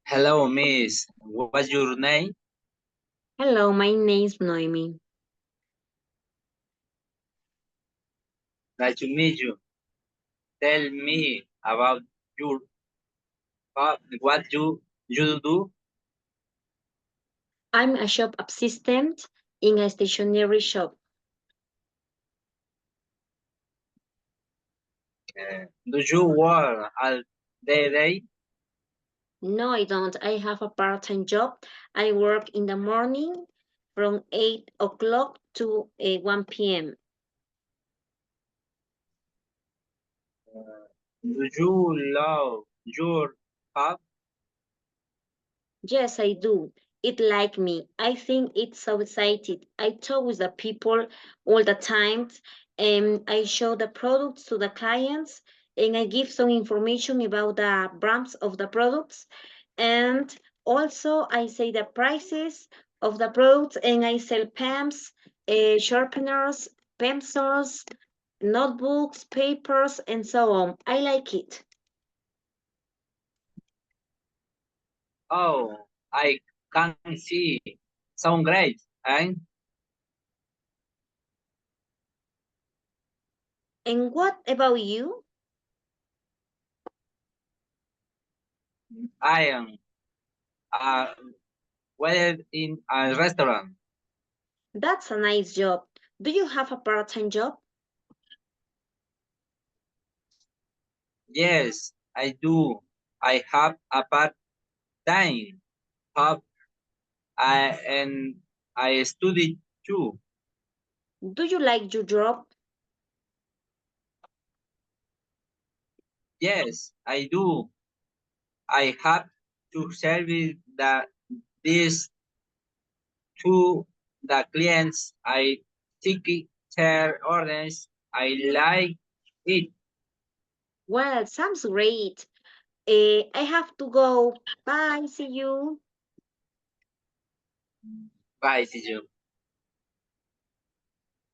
Hello, miss. What's your name? Hello, my name's Noemi. Nice to meet you. Tell me about your what you do. I'm a shop assistant in a stationery shop. Do you work all day? No, I don't. I have a part-time job. I work in the morning from 8 o'clock to 1 p.m. Do you love your job? Yes, I do. It like me. I think it's so excited. I talk with the people all the time and I show the products to the clients and I give some information about the brands of the products and also I say the prices of the products and I sell pens, sharpeners, pencils, notebooks, papers, and so on. I like it. Oh, I can see. Sound great. And And what about you? I am well in a restaurant. That's a nice job. Do you have a part-time job? Yes, I do. I have a part-time job. And I studied too. Do you like your job? Yes, I do. I have to service this to the clients. I take their orders. I like it. Well, sounds great. I have to go. Bye. See you. Bye, see you.